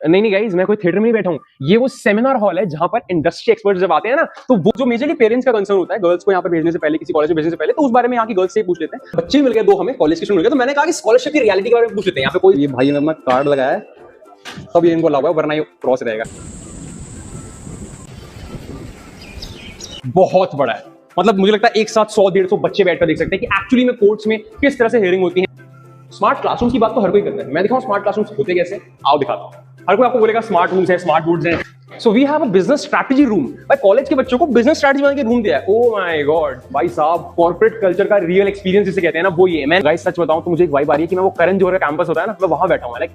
नहीं नहीं गाइस, मैं कोई थिएटर में नहीं बैठा हूँ। ये वो सेमिनार हॉल है जहां पर इंडस्ट्री एक्सपर्ट्स जब आते हैं ना, तो वो जो मेजरली पेरेंट्स का कंसर्न होता है गर्ल्स को यहाँ पर भेजने से पहले, किसी कॉलेज में भेजने से पहले, तो उस बारे में यहाँ की गर्ल्स से पूछ लेते हैं। बच्चे मिल गए दो, हमें कॉलेज के स्टूडेंट मिल गए, तो मैंने कहा कि स्कॉलरशिप की रियलिटी के बारे में पूछ लेते हैं। यहाँ पे कोई ये भाई ने अपना कार्ड लगाया है, तब ये इनको लगा, वरना ये क्रॉस रहेगा। बहुत बड़ा है, मतलब मुझे लगता है एक साथ 100-150 बच्चे बैठकर देख सकते हैं कि एक्चुअली में कोर्ट्स में किस तरह से हियरिंग होती है। स्मार्ट क्लासरूम की बात तो हर कोई करता है, मैं दिखाऊं स्मार्ट क्लासरूम्स होते कैसे, आओ दिखाता हूं। हर कोई आपको बोलेगा स्मार्ट रूम्स है, स्मार्ट बोर्ड्स हैं। So we have a business strategy room. भाई कॉलेज के बच्चों को बिजनेस स्ट्रैटेजी बना के रूम दिया है। ओह माय गॉड भाई साहब, कॉर्पोरेट कल्चर का रियल एक्सपीरियंस जिसे कहते हैं ना, वो ये। मैं गाइस सच बताऊं तो मुझे एक वाइब आ रही है कि मैं वो करण जोहर का कैंपस होता है ना, मैं वहां बैठा हूं। Like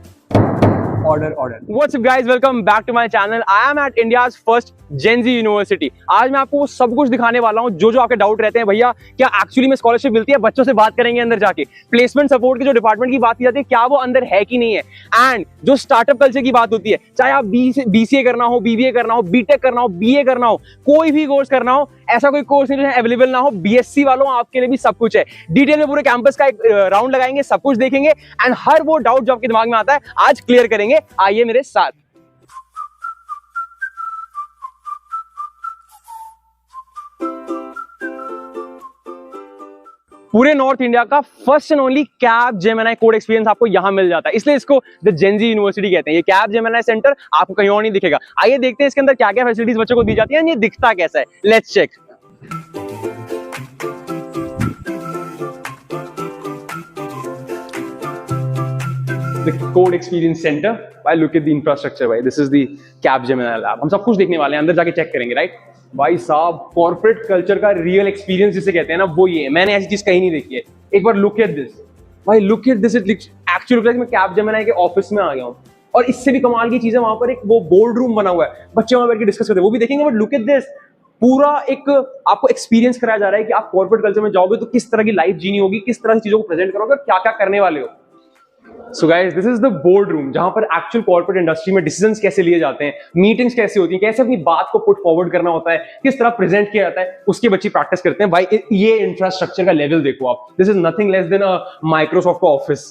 order. What's up guys, welcome back to my channel. I am at India's first gen Z university. आज मैं आपको वो सब कुछ दिखाने वाला हूँ जो आपके डाउट रहते हैं। भैया क्या एक्चुअली में स्कॉलरशिप मिलती है? बच्चों से बात करेंगे अंदर जाके। प्लेसमेंट सपोर्ट की जो डिपार्टमेंट की बात की जाती है, क्या वो अंदर है कि नहीं है? एंड जो स्टार्टअप कल्चर की बात होती है, चाहे आप BCA करना हो, BBA करना हो, BTech करना हो, BA करना हो, कोई भी कोर्स करना हो, ऐसा कोई कोर्स नहीं जो अवेलेबल ना हो। BSc वालों आपके लिए भी सब कुछ है। डिटेल में पूरे कैंपस का एक राउंड लगाएंगे, सब कुछ देखेंगे एंड हर वो डाउट जो आपके दिमाग में आता है आज क्लियर करेंगे। आइए मेरे साथ। पूरे नॉर्थ इंडिया का first and only Capgemini code experience आपको यहां मिल जाता है, इसलिए इसको द जेन ज़ी यूनिवर्सिटी कहते हैं। ये कैपजेमिनी सेंटर आपको कहीं और नहीं दिखेगा। आइए देखते हैं इसके अंदर क्या क्या फैसिलिटीज बच्चों को दी जाती है, ये दिखता कैसा है। Let's check. The code experience center. By look at the infrastructure, भाई this is the Capgemini lab. हम सब कुछ देखने वाले हैं, अंदर जाके चेक करेंगे, राइट? भाई साहब, कॉर्पोरेट कल्चर का रियल एक्सपीरियंस जिसे कहते हैं ना, वो ये है। मैंने ऐसी चीज कहीं नहीं देखी है। एक बार लुक एट दिस भाई, look at this. It actually look like मैं Capgemini के ऑफिस में आ गया हूँ। और इससे भी कमाल की चीज है, वहां पर एक वो बोर्ड रूम बना हुआ है, बच्चे वहां बैठ के डिस्कस करते हैं, वो भी देखेंगे। बट लुक एट दिस, पूरा एक आपको एक्सपीरियंस कराया जा रहा है कि आप कॉर्पोरेट कल्चर में जाओगे तो किस तरह की लाइफ जीनी होगी, किस तरह की चीजों को प्रेजेंट करोगे, क्या क्या करने वाले हो। So guys, this is the board room जहां पर एक्चुअल कॉर्पोरेट इंडस्ट्री में डिसीजंस कैसे लिए जाते हैं, मीटिंग्स कैसे होती हैं, कैसे अपनी बात को पुट फॉरवर्ड करना होता है, किस तरह प्रेजेंट किया जाता है, उसके बच्चे प्रैक्टिस करते हैं। भाई ये इंफ्रास्ट्रक्चर का लेवल देखो आप। This is nothing less than a Microsoft का office.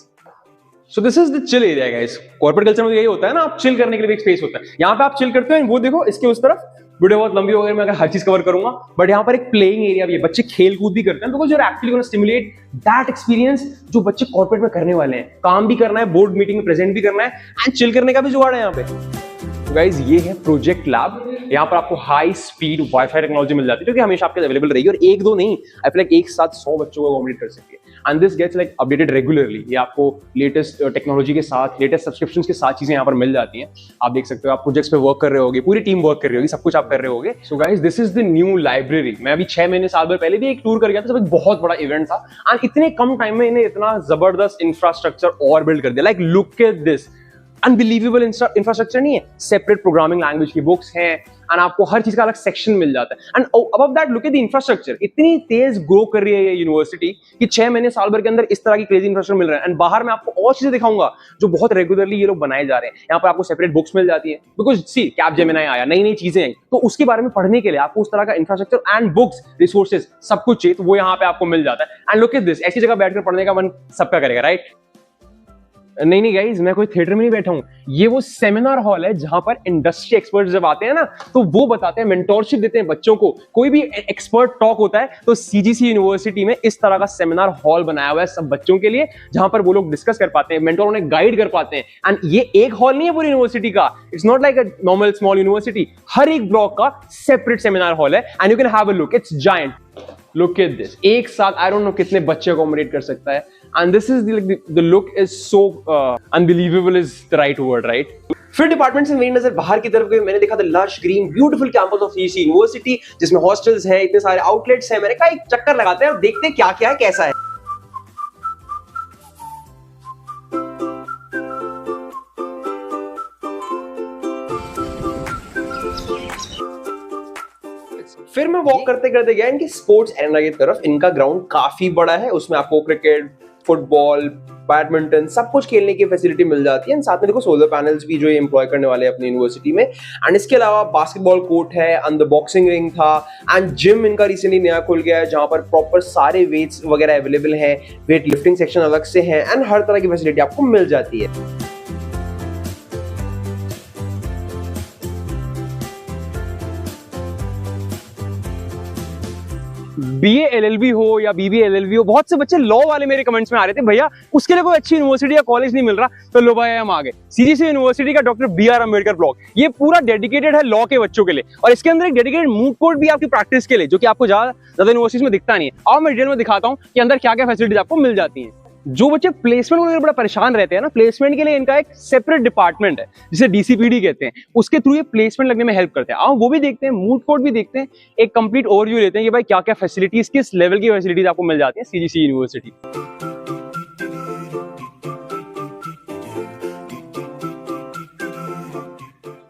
So this is the chill area guys. Corporate culture में यही होता है ना, आप चिल करने के लिए भी एक स्पेस होता है। यहाँ पे आप चिल करते हो, वो देखो इसके उस तरफ वीडियो बहुत लंबी हो गई, मैं अगर हर चीज कवर करूंगा। बट यहाँ पर एक प्लेइंग एरिया भी है, बच्चे खेल कूद भी करते हैं, because you're actually gonna stimulate that experience जो बच्चे कॉर्पोरेट में करने वाले हैं। काम भी करना है, बोर्ड मीटिंग में प्रेजेंट भी करना है एंड चिल करने का भी जुगाड़ है यहाँ पे। तो गाइज ये है प्रोजेक्ट लैब। यहाँ पर आपको हाई स्पीड वाईफाई टेक्नोलॉजी मिल जाती है, जो कि हमेशा आपके अवेलेबल रहेगी और एक दो नहीं, आई फील लाइक एक साथ 100 बच्चों को अकोमोडेट कर सकती है। And this gets like updated regularly. ये आपको लेटेस्ट टेक्नोलॉजी के साथ, लेटेस्ट सब्सक्रिप्शंस के साथ चीजें यहाँ पर मिल जाती हैं। आप देख सकते हो, आप प्रोजेक्ट्स पे वर्क कर रहे होगे, पूरी टीम वर्क कर रही होगी, सब कुछ आप कर रहे होगे। So guys this is the new library. मैं अभी 6 महीने साल भर पहले भी एक टूर कर गया था, सब एक बहुत बड़ा इवेंट था एंड इतने कम टाइम में इन्हें इतना जबरदस्त इंफ्रास्ट्रक्चर और बिल्ड कर दिया। Like look at this, unbelievable infrastructure नहीं है। सेपरेट प्रोग्रामिंग लैंग्वेज की बुक्स हैं एंड आपको हर चीज का अलग सेक्शन मिल जाता है। And above that look at the infrastructure. इतनी तेज ग्रो कर रही है ये यूनिवर्सिटी कि 6 महीने साल भर के अंदर इस तरह की क्रेजी इंफ्रास्ट्रक्चर मिल रहा है। एंड बाहर मैं आपको और चीजें दिखाऊंगा जो बहुत रेगुलरली ये लोग बनाए जा रहे हैं। यहाँ पर आपको सेपरेट बुक्स मिल जाती है, बिकॉज सी कैपजेमिनी आया, नई नई चीजें आई, तो उसके बारे में पढ़ने के लिए आपको उस तरह का इंफ्रास्ट्रक्चर एंड बुक्स, रिसोर्सेज सब कुछ चाहिए, तो वो यहाँ पे आपको मिल जाता है। एंड लुक एट दिस, ऐसी जगह बैठकर पढ़ने का मन सबका करेगा, राइट? नहीं नहीं गाइज, मैं कोई थिएटर में नहीं बैठा हूँ। ये वो सेमिनार हॉल है जहां पर इंडस्ट्री एक्सपर्ट्स जब आते हैं ना, तो वो बताते हैं, मेंटोरशिप देते हैं बच्चों को। कोई भी एक्सपर्ट टॉक होता है तो CGC यूनिवर्सिटी में इस तरह का सेमिनार हॉल बनाया हुआ है सब बच्चों के लिए, जहां पर वो लोग डिस्कस कर पाते हैं, मेंटोर उन्हें गाइड कर पाते हैं। एंड ये एक हॉल नहीं है पूरी यूनिवर्सिटी का, it's not like a normal small university. हर एक ब्लॉक का सेपरेट सेमिनार हॉल है and you can have a look, it's giant. Look at this, एक साथ आई डोंट नो कितने बच्चे अकोमोडेट कर सकता है। And this is the look is so unbelievable is the right word, right? फिर department से मेरी नजर बाहर की तरफ गई, मैंने देखा था lush green beautiful campus of CGC university, जिसमें हॉस्टल्स है, इतने सारे आउटलेट्स है। मैंने कहा एक चक्कर लगाते हैं और देखते हैं क्या क्या है, कैसा है। फिर मैं वॉक करते करते गया इनकी स्पोर्ट्स एरिना की तरफ। इनका ग्राउंड काफी बड़ा है, उसमें आपको क्रिकेट, फुटबॉल, बैडमिंटन सब कुछ खेलने की फैसिलिटी मिल जाती है। एंड साथ में देखो सोलर पैनल्स भी जो ये एम्प्लॉय करने वाले हैं अपनी यूनिवर्सिटी में। एंड इसके अलावा बास्केटबॉल कोर्ट है, अंदर बॉक्सिंग रिंग था एंड जिम इनका रिसेंटली नया खुल गया है, जहां पर प्रॉपर सारे वेट्स वगैरह अवेलेबल हैं, वेट लिफ्टिंग सेक्शन अलग से है एंड हर तरह की फैसिलिटी आपको मिल जाती है। BA LLB हो या BBA LLB हो, बहुत से बच्चे लॉ वाले मेरे कमेंट्स में आ रहे थे, भैया उसके लिए कोई अच्छी यूनिवर्सिटी या कॉलेज नहीं मिल रहा, तो लो भाई हम आ गए। CGC यूनिवर्सिटी का डॉक्टर BR अम्बेडकर ब्लॉक, ये पूरा डेडिकेटेड है लॉ के बच्चों के लिए, और इसके अंदर एक डेडिकेटेड मूव कोर्ट भी आपकी प्रैक्टिस के लिए, जो कि आपको ज्यादा यूनिवर्सिटीज में दिखता नहीं है। और मैं डिटेल में दिखाता हूँ कि अंदर क्या क्या फैसिलिटीज आपको मिल जाती हैं। जो बच्चे प्लेसमेंट को लेकर बड़ा परेशान रहते हैं ना, प्लेसमेंट के लिए इनका एक सेपरेट डिपार्टमेंट है जिसे DCPD कहते हैं, उसके थ्रू ये प्लेसमेंट लगने में हेल्प करते हैं। आओ वो भी देखते हैं, मूड कोर्ट भी देखते हैं, एक कंप्लीट ओवरव्यू लेते हैं कि भाई क्या क्या फैसिलिटीज, किस लेवल की फैसिलिटीज आपको मिल जाती है CGC यूनिवर्सिटी।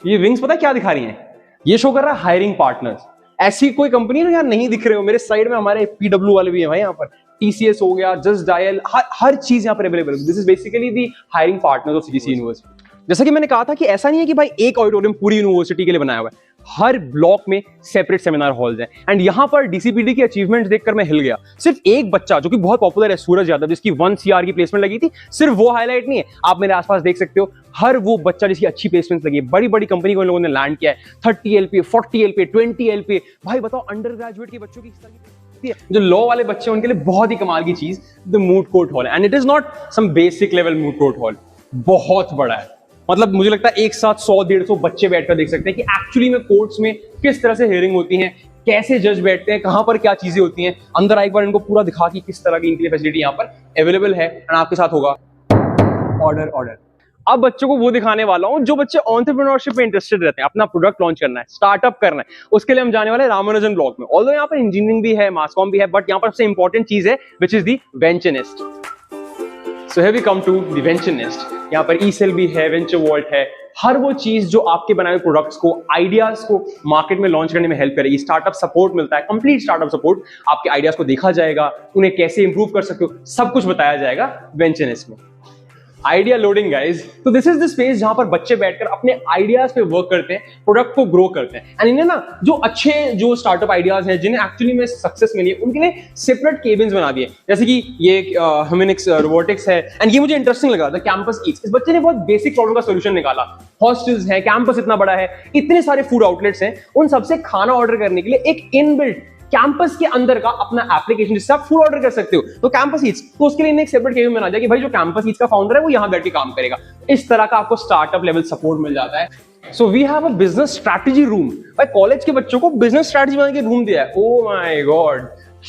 ये विंग्स पता है क्या दिखा रही हैं? ये शो कर रहा है हायरिंग पार्टनर्स। ऐसी कोई कंपनी है यार नहीं दिख रहे हो, मेरे साइड में हमारे PW वाले भी हैं भाई, यहाँ पर TCS हो गया, जस्ट डायल, हर चीज यहाँ पर अवेलेबल है। This is basically the hiring partners of CGC university. जैसा कि मैंने कहा था कि ऐसा नहीं है कि भाई एक ऑडिटोरियम पूरी यूनिवर्सिटी के लिए बनाया हुआ है, हर ब्लॉक में सेपरेट सेमिनार हॉल्स हैं। एंड यहाँ पर DCPD की अचीवमेंट्स देखकर मैं हिल गया। सिर्फ एक बच्चा जो कि बहुत पॉपुलर है, सूरज यादव, जिसकी 1 CR की प्लेसमेंट लगी थी, सिर्फ वो हाईलाइट नहीं है, आप मेरे आसपास देख सकते हो, हर वो बच्चा जिसकी अच्छी प्लेसमेंट लगी है, बड़ी बड़ी कंपनी को इन लोगों ने लैंड किया है, 30 LPA, 40 LPA, 20 LPA। भाई बताओ अंडर ग्रेजुएट के बच्चों की इस तरह की, जो लॉ वाले बच्चे हैं उनके लिए बहुत ही कमाल की चीज द मूड कोर्ट हॉल है। And it is not some basic level moot court hall, बहुत बड़ा है। मतलब मुझे लगता है एक साथ 100-150 बच्चे बैठकर देख सकते हैं कि एक्चुअली में कोर्ट्स में किस तरह से हियरिंग होती है, कैसे जज बैठते हैं, कहां पर क्या चीजें होती हैं। अंदर एक बार इनको पूरा दिखा कि किस तरह की इनके लिए फैसिलिटी यहाँ पर अवेलेबल है। एंड आपके साथ होगा ऑर्डर। अब बच्चों को वो दिखाने वाला हूं जो बच्चे एंटरप्रेन्योरशिप में इंटरेस्टेड रहते हैं, अपना प्रोडक्ट लॉन्च करना है, स्टार्टअप करना है, उसके लिए हम जाने वाले रामानुजन ब्लॉक में। ऑल्दो यहाँ पर इंजीनियरिंग भी है, मास कॉम भी है, बट यहाँ पर सबसे इंपॉर्टेंट चीज है which is the venture nest. So here we come to the venture nest. यहाँ पर E-Cell भी है, वेंचर वॉल्ट है, हर वो चीज जो आपके बनाए हुए प्रोडक्ट्स को, आइडियाज को मार्केट में लॉन्च करने में हेल्प करेगी। स्टार्टअप सपोर्ट मिलता है, कंप्लीट स्टार्टअप सपोर्ट, आपके आइडियाज को देखा जाएगा, उन्हें कैसे इंप्रूव कर सकते हो, सब कुछ बताया जाएगा वेंचर नेस्ट में। आइडिया लोडिंग गाइज, तो दिस इज द स्पेस जहां पर बच्चे बैठकर अपने आइडियाज पे वर्क करते हैं, प्रोडक्ट को ग्रो करते हैं। एंड इन्हें ना जो अच्छे जो स्टार्टअप आइडियाज हैं, जिन्हें एक्चुअली में सक्सेस मिली है, उनके लिए सेपरेट केबिन्स बना दिए। जैसे कि ये ह्यूमनिक्स रोबोटिक्स है, एंड ये मुझे इंटरेस्टिंग लगा था, कैंपस ईट्स। इस बच्चे ने बहुत बेसिक प्रॉब्लम का सोल्यूशन निकाला। हॉस्टल्स है, कैंपस इतना बड़ा है, इतने सारे फूड आउटलेट्स हैं, उन सबसे खाना ऑर्डर करने के लिए एक इनबिल्ट कैंपस के अंदर का अपना एप्लीकेशन, जिससे आप फूड ऑर्डर कर सकते हो। तो कैंपस ईट्स, तो उसके लिए एक सेपरेट केबिन बना दिया कि भाई जो कैंपस ईट्स का फाउंडर है वो यहां बैठ के काम करेगा। इस तरह का आपको स्टार्टअप लेवल सपोर्ट मिल जाता है। So we have a business strategy room. भाई कॉलेज के बच्चों को बिजनेस स्ट्रैटेजी बना के रूम दिया है। Oh my God,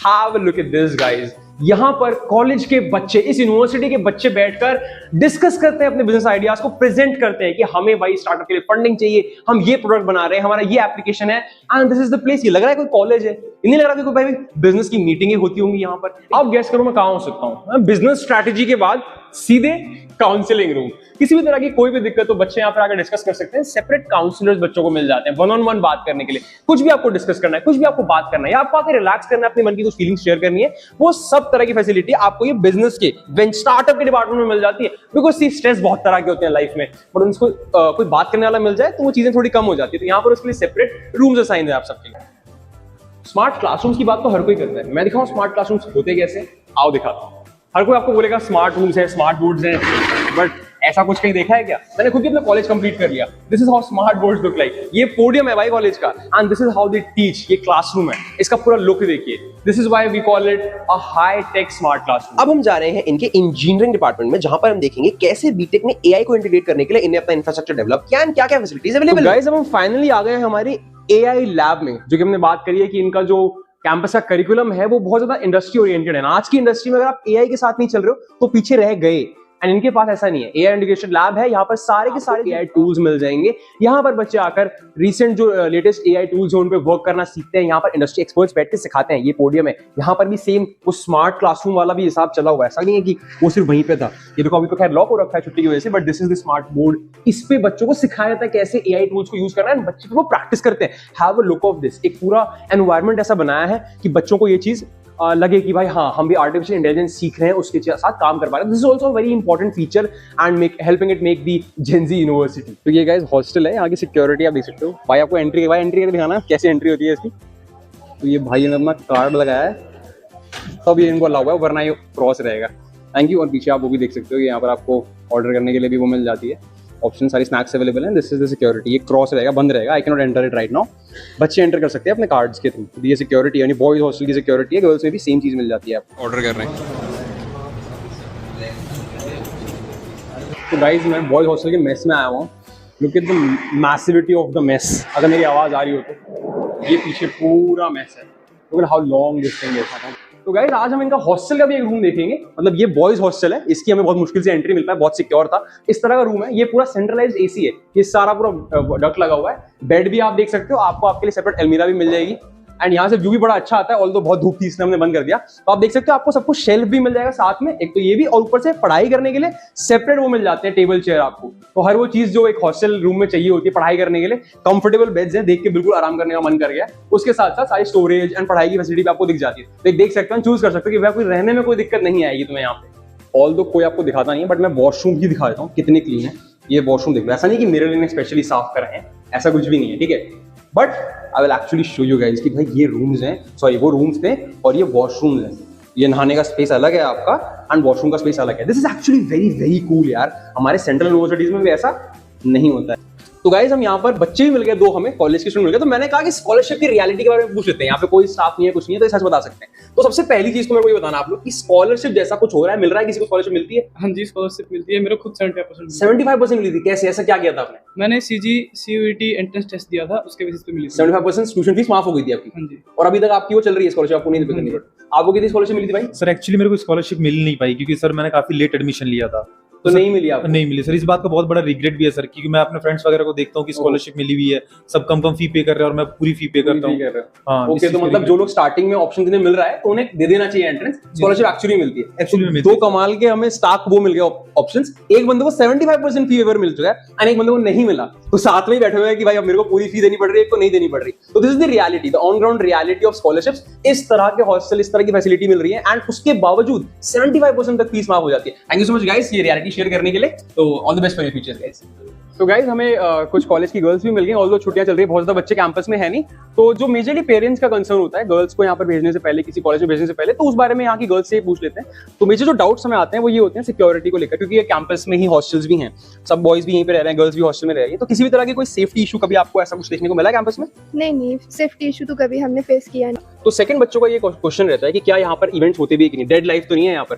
have a look at this guys. यहां पर कॉलेज के बच्चे, इस यूनिवर्सिटी के बच्चे बैठकर डिस्कस करते हैं, अपने बिजनेस आइडियाज को प्रेजेंट करते हैं कि हमें भाई स्टार्टअप के लिए फंडिंग चाहिए, हम ये प्रोडक्ट बना रहे हैं, हमारा ये एप्लीकेशन है, and this is the place. ये लग रहा है कोई कॉलेज है, नहीं लग रहा कि कोई भाई बिजनेस की मीटिंगें होती होंगी यहाँ पर। आप गेस करो मैं कहां हो सकता हूँ? बिजनेस स्ट्रैटेजी के बाद सीधे काउंसलिंग रूम। किसी भी तरह की कोई भी दिक्कत तो बच्चे यहाँ पर आकर डिस्कस कर सकते हैं। सेपरेट काउंसलर्स बच्चों को मिल जाते हैं 1-on-1 बात करने के लिए। कुछ भी आपको डिस्कस करना है, कुछ भी आपको बात करना है, या आपको आकर रिलैक्स करना है, अपनी मन की कुछ फीलिंग्स शेयर करनी है, वो सब तरह की फैसिलिटी आपको ये बिजनेस के स्टार्टअप के डिपार्टमेंट में मिल जाती है। बिकॉज सी स्ट्रेस बहुत तरह के होते हैं लाइफ में, बट उनको कोई बात करने वाला मिल जाए तो वो चीजें थोड़ी कम हो जाती है। तो यहाँ पर उसके लिए सेपरेट रूम्स असाइन है आप सबके लिए। स्मार्ट क्लासरूम्स की बात तो हर कोई करता है। मैं दिखाऊं स्मार्ट क्लासरूम्स होते कैसे? आओ दिखाता हूं। हर कोई आपको बोलेगा स्मार्ट रूम्स है, स्मार्ट बोर्ड्स हैं, बट ऐसा कुछ कहीं देखा है क्या? मैंने खुद ही अपना कॉलेज कंप्लीट कर लिया। This is how smart boards look like. ये पोडियम है भाई कॉलेज का, and this is how they teach. ये क्लासरूम है, इसका पूरा लुक देखिए। This is why we call it a high tech smart classroom. अब हम जा रहे हैं इनके इंजीनियरिंग डिपार्टमेंट में, जहां पर हम देखेंगे कैसे बीटेक ने एआई को इंटीग्रेट करने के लिए इन्हें अपना इंफ्रास्ट्रक्चर डेवलप किया एंड क्या-क्या फैसिलिटीज अवेलेबल है। गाइस अब हम फाइनली आ गए हैं हमारी एआई लैब में, जो कि हमने बात करी है कि इनका जो कैंपस का करिकुलम है वो बहुत ज्यादा इंडस्ट्री ओरिएंटेड है। आज की इंडस्ट्री में अगर आप एआई के साथ नहीं चल रहे हो तो पीछे रह गए। एंड इनके पास ऐसा नहीं है। एआई इंटीग्रेशन लैब है, यहाँ पर सारे के सारे एआई टूल्स मिल जाएंगे। यहाँ पर बच्चे आकर रिसेंट जो लेटेस्ट एआई टूल्स हैं उन पे वर्क करना सीखते हैं। यहाँ पर इंडस्ट्री एक्सपर्ट्स बैठ के सिखाते हैं। ये पोडियम है, यहाँ पर भी सेम वो स्मार्ट क्लासरूम वाला भी हिसाब चला हुआ है। ऐसा नहीं है कि वो सिर्फ वहीं पे था। ये देखो अभी तो खैर लॉक हो रखा है छुट्टी की वजह से, but this is the smart board. इस पे बच्चों को सिखाया जाता है कैसे एआई टूल्स को यूज करना है। बच्चे वो प्रैक्टिस करते हैं। Have a look of this. एक पूरा एनवायरमेंट ऐसा बनाया है कि बच्चों को ये चीज लगे कि भाई हाँ हम भी आर्टिफिशियल इंटेलिजेंस सीख रहे हैं, उसके साथ काम कर पा रहे हैं। This is also very important feature and helping it make the Gen Z university. तो ये गाइस हॉस्टल है, यहाँ की सिक्योरिटी आप देख सकते हो। भाई आपको एंट्री करके दिखाना कैसे एंट्री होती है इसकी। तो ये भाई ने अपना कार्ड लगाया है तब ये इनको अलाउ है, वरना ये क्रॉस रहेगा। Thank you. और पीछे आप वो भी देख सकते हो, यहाँ पर आपको ऑर्डर करने के लिए भी वो मिल जाती है। ऑप्शन, सारी स्नैक्स अवेलेबल हैं। दिस इज द सिक्योरिटी, ये क्रॉस रहेगा, बंद रहेगा, I can not enter it right now. बच्चे एंटर कर सकते हैं अपने कार्ड्स के थ्रू। ये सिक्योरिटी यानी बॉयज हॉस्टल की सिक्योरिटी है, गर्ल्स में भी सेम चीज़ मिल जाती है। आप ऑर्डर कर रहे हैं तो गाइज मैं बॉयज हॉस्टल के मेस में आया हुआ हूँ। Look at the massivity of the mess. अगर मेरी आवाज़ आ रही हो तो ये पीछे पूरा मेस है। Look at how long this thing is. तो गाइज आज हम इनका हॉस्टल का भी एक रूम देखेंगे। मतलब ये बॉयज हॉस्टल है, इसकी हमें बहुत मुश्किल से एंट्री मिल पाया, बहुत सिक्योर था। इस तरह का रूम है, ये पूरा सेंट्रलाइज्ड एसी है, ये सारा पूरा डक्ट लगा हुआ है। बेड भी आप देख सकते हो, आपको आपके लिए सेपरेट अलमीरा भी मिल जाएगी। एंड यहाँ से व्यू भी बड़ा अच्छा आता है, ऑल्दो बहुत धूप थी इसलिए हमने बंद कर दिया। तो आप देख सकते हो आपको सब कुछ शेल्फ भी मिल जाएगा साथ में, एक तो ये भी, और ऊपर से पढ़ाई करने के लिए सेपरेट वो मिल जाते हैं टेबल चेयर आपको। तो हर वो चीज जो एक हॉस्टल रूम में चाहिए होती है पढ़ाई करने के लिए, कंफर्टेबल बेड्स हैं, देख के बिल्कुल आराम करने का मन कर गया। उसके साथ साथ सारी स्टोरेज एंड पढ़ाई की फैसिलिटी भी आपको दिख जाती है। तो एक देख सकते हो, चूज कर सकते हो कि भाई कोई रहने में कोई दिक्कत नहीं आएगी तुम्हें यहाँ पे। ऑल्दो कोई आपको दिखाता नहीं है, बट मैं वॉशरूम भी दिखा देता हूँ कितने क्लीन है। ये वॉशरूम देख लो, ऐसा नहीं कि मेरे लिए स्पेशली साफ कर रहे हैं, ऐसा कुछ भी नहीं है, ठीक है। But I will actually show you guys कि भाई ये रूम्स हैं, सॉरी वो रूम्स थे और ये वॉशरूम्स हैं। ये नहाने का स्पेस अलग है आपका एंड वॉशरूम का स्पेस अलग है। This is actually very very cool यार। हमारे सेंट्रल यूनिवर्सिटीज में भी ऐसा नहीं होता है। तो गाइज हम यहाँ पर बच्चे भी मिल गए, 2 हमें कॉलेज के स्टूडेंट मिल गए। तो मैंने कहा कि स्कॉलरशिप की रियलिटी के बारे में पूछ लेते हैं। यहाँ पे कोई स्टाफ नहीं है, कुछ नहीं है, तो सच बता सकते हैं। तो सबसे पहली चीज तो मेरे को ये बताना आप लोग कि स्कॉलरशिप जैसा कुछ हो रहा है, मिल रहा है, किसी को स्कॉलरशिप मिलती है? हाँ जी, स्कॉलरशिप मिलती है। मेरे को खुद 75% 75% मिली थी। कैसे, ऐसा क्या किया था आपने? मैंने सीजी CUET एंट्रेंस टेस्ट दिया था, उसके बेसिस पे मिली थी। 75% ट्यूशन फीस माफ हो गई थी आपकी? हाँ जी। और अभी तक आपकी वो चल रही है स्कॉलरशिप, आपको नहीं करनी पड़ी। आपको कितनी स्कॉलरशिप मिली थी भाई? सर एक्चुअली मेरे को स्कॉलरशिप मिल नहीं पाई क्योंकि सर मैंने काफी लेट एडमिशन लिया था, तो नहीं मिली आपको? नहीं मिली सर। इस बात का बहुत बड़ा रिग्रेट भी है सर, क्योंकि मैं अपने फ्रेंड्स वगैरह को देखता हूँ कि स्कॉलरशिप मिली हुई है, सब कम कम फी पे कर रहे हैं और मैं पूरी फी पे करता हूँ। हाँ, ओके, तो मतलब जो लोग स्टार्टिंग में ऑप्शन जिन्हें मिल रहा है तो उन्हें दे देना चाहिए एंट्रेंस। स्कॉलरशिप एक्चुअली मिलती है। एक्चुअली में दो कमाल के हमें स्टाक वो मिल गया ऑप्शंस। एक बंदे को 75% फी वेवर मिल चुका है एंड एक बंदे को नहीं मिला, तो साथ में ही बैठे हुए हैं कि भाई अब मेरे को पूरी फी देनी पड़ रही है, एक को नहीं देनी पड़ रही। तो this is the reality, the on ground reality of scholarships. इस तरह के हॉस्टल, इस तरह की फैसिलिटी मिल रही है एंड उसके बावजूद 75% तक फीस माफ हो जाती है। Thank you so much guys ये रियलिटी शेयर करने के लिए। तो all the best for your future guys. तो गाइज हमें कुछ कॉलेज की गर्ल्स भी मिल गई, ऑल्दो छुट्टियां चल रही है, बहुत ज्यादा बच्चे कैंपस में है नहीं। तो जो मेजरली पेरेंट्स का कंसर्न होता है गर्ल्स को यहाँ पर भेजने से पहले, किसी कॉलेज में भेजने से पहले, तो उस बारे में यहाँ की गर्ल्स से पूछ लेते हैं। तो मेजर जो डाउट्स हमें आते हैं वो ये होते हैं सिक्योरिटी को लेकर, क्योंकि ये कैंपस में ही हॉस्टल्स भी हैं, सब बॉयज भी यहीं पे रह रहे हैं, गर्ल्स भी हॉस्टल में रह रही है। तो किसी भी तरह की कोई सेफ्टी इशू कभी आपको ऐसा कुछ देखने को मिला कैंपस में? नहीं, सेफ्टी इशू तो कभी हमने फेस किया नहीं। तो सेकंड बच्चों का ये क्वेश्चन रहता है कि क्या यहाँ पर इवेंट्स होते भी है कि नहीं, डेड लाइफ तो नहीं है यहाँ पर,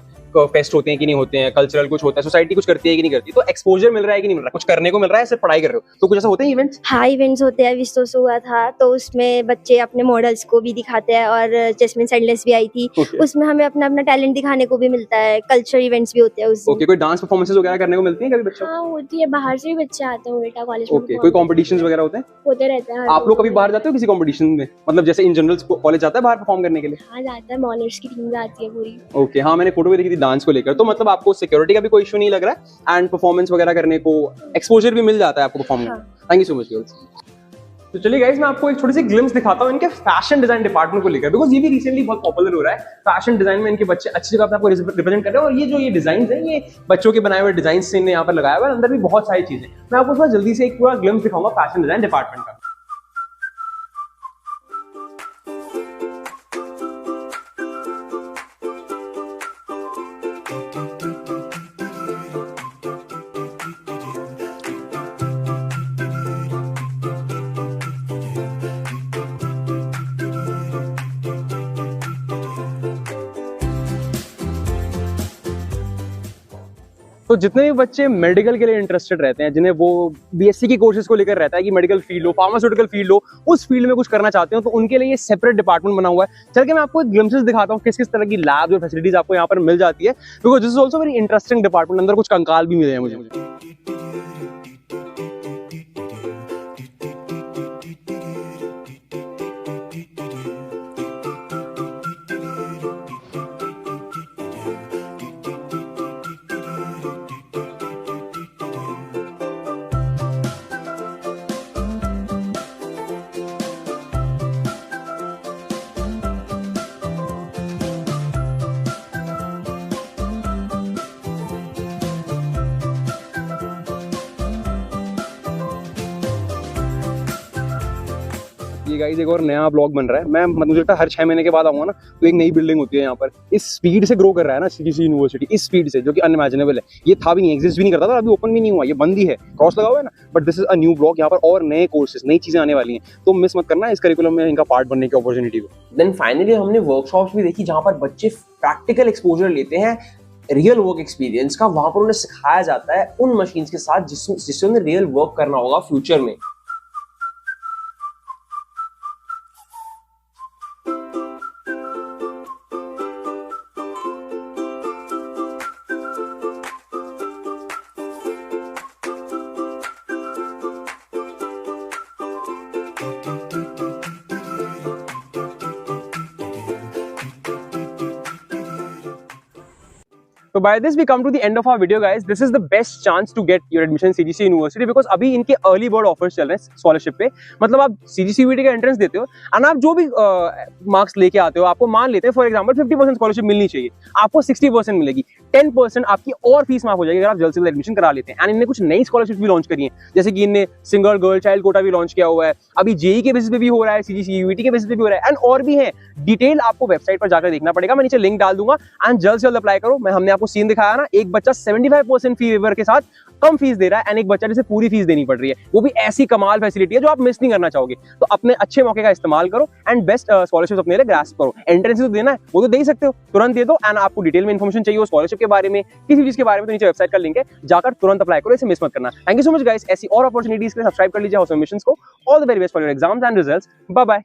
फेस्ट होते हैं कि नहीं होते हैं, कल्चरल कुछ होता है, सोसाइटी कुछ करती है कि नहीं करती, तो एक्सपोजर मिल रहा है कि नहीं मिल रहा है, कुछ करने को मिल रहा है, सिर्फ पढ़ाई कर रहे हो, तो कुछ ऐसा होते हैं इवेंट्स? हाँ, इवेंट्स होते हैं। विस्तोस हुआ था तो उसमें बच्चे अपने मॉडल्स को भी दिखाते हैं और जैस्मिन सैंडलेस भी आई थी, उसमें हमें अपना अपना टैलेंट दिखाने को भी मिलता है। कल्चर इवेंट्स भी होते हैं उसमें। ओके, कोई डांस परफॉर्मेंसेस वगैरह करने को मिलती है कभी बच्चों? हाँ, होती है, बाहर से भी बच्चे आते हैं बेटा कॉलेज में। ओके, कोई कॉम्पिटिशंस वगैरह होते हैं? होते रहते हैं। आप लोग कभी बाहर जाते हो किसी कॉम्पिटिशन में, मतलब जैसे इन जनरल कॉलेज जाता है बाहर परफॉर्म करने के लिए? हाँ, जाता है, मॉनर्स की टीम जाती है पूरी। ओके, हाँ मैंने फोटो भी देखी थी डांस को लेकर। तो मतलब आपको सिक्योरिटी का भी कोई इशू नहीं लग रहा है एंड परफॉर्मेंस वगैरह करने को एक्सपोजर भी मिल जाता है आपको परफॉर्म करने। Thank you so much girls. तो चलिए गाइस मैं आपको एक छोटी सी ग्लिम्स दिखाता हूँ इनके फैशन डिजाइन डिपार्टमेंट को लेकर, बिकॉज ये भी रिसेंटली बहुत पॉपुलर हो रहा है। फैशन डिजाइन में इनके बच्चे अच्छी जगह पे आपको रिप्रेजेंट कर रहे हैं, और ये जो ये डिजाइन है ये बच्चों के बनाए हुए डिजाइन से इन्हें यहाँ पर लगाया हुआ है। अंदर भी बहुत सारी चीजें, मैं आपको थोड़ा जल्दी से एक पूरा ग्लिम्स दिखाऊंगा फैशन डिजाइन डिपार्टमेंट का। तो जितने भी बच्चे मेडिकल के लिए इंटरेस्टेड रहते हैं, जिन्हें वो बीएससी की कोर्सेज को लेकर रहता है कि मेडिकल फील्ड हो, फार्मास्यूटिकल फील्ड हो, उस फील्ड में कुछ करना चाहते हो, तो उनके लिए ये सेपरेट डिपार्टमेंट बना हुआ है। चल के मैं आपको एक ग्लिम्पसेस दिखाता हूँ किस किस तरह की लैब और फैसिलिटीज आपको यहाँ पर मिल जाती है, because this is also very interesting department. अंदर कुछ कंकाल भी मिले हैं मुझे। ये गाइस एक और नया ब्लॉग बन रहा है। मैं मुझे लगता है हर 6 महीने के बाद आऊंगा ना तो एक नई बिल्डिंग होती है यहाँ पर। इस स्पीड से ग्रो कर रहा है ना सीजीसी यूनिवर्सिटी, इस स्पीड से, जो कि अनइमेजिनेबल है। ये था भी नहीं, एग्जिस्ट भी नहीं करता था, अभी ओपन भी नहीं हुआ, ये बंद ही है, क्रॉस लगा हुआ है ना। But this is a new blog, यहाँ पर और नए कोर्सेज, नई चीजें आने वाली हैं, तो मिस मत करना इस करिकुलम में इनका पार्ट बनने की अपॉर्चुनिटी को। देन फाइनली हमने वर्कशॉप्स भी देखी जहां पर बच्चे प्रैक्टिकल एक्सपोजर लेते हैं रियल वर्क एक्सपीरियंस का। वहां पर उन्हें सिखाया जाता है उन मशीन्स के साथ जिससे उन्हें रियल वर्क करना होगा फ्यूचर में। So by this we come to the end of our video guys. This is the best chance to get your admission in CGC University because अभी इनके early bird offers चल रहे हैं scholarship पे। मतलब आप CGC UET का entrance देते हो और आप जो भी मार्क्स लेके आते हो, आपको मान लेते हैं फॉर एग्जांपल 50% स्कॉलरशिप मिलनी चाहिए, आपको 60% मिलेगी। 10% आपकी और फीस माफ हो जाएगी अगर आप जल्द से जल्द एडमिशन करा लेते हैं। एंड इनने कुछ नई स्कॉलरशिप भी लॉन्च करी है, जैसे कि इनने सिंगल गर्ल चाइल्ड कोटा भी लॉन्च किया हुआ है, अभी जेई के बेसिस पे भी हो रहा है, CGC UET के बेसिस पे भी हो रहा है, एंड और भी है। डिटेल आपको वेबसाइट पर जाकर देखना पड़ेगा, मैं नीचे लिंक डाल दूंगा। एंड जल्द से जल्द अप्लाई करो। हमने आपको सीन दिखाया ना, एक बच्चा 75% फी वेवर के साथ कम फीस दे रहा है एंड एक बच्चा जिसे पूरी फीस देनी पड़ रही है, वो भी ऐसी कमाल फैसिलिटी है जो आप मिस नहीं करना चाहोगे। तो अपने अच्छे मौके का इस्तेमाल करो एंड बेस्ट स्कॉलरशिप अपने लिए ग्रास्प करो। एंट्रेंस तो देना है, वो तो दे ही सकते हो, तुरंत दे दो। एंड आपको डिटेल में इन्फॉर्मेशन चाहिए हो स्कॉलरशिप के बारे में, किसी चीज के बारे में, तो नीचे वेबसाइट का लिंक है, जाकर तुरंत अप्लाई करो, इसे मिस मत करना। Thank you so much guys. ऐसी और अपॉर्चुनिटीज के लिए सब्सक्राइब कर लीजिए हाउस एडमिशंस को। All the very best for your exams and results. Bye bye.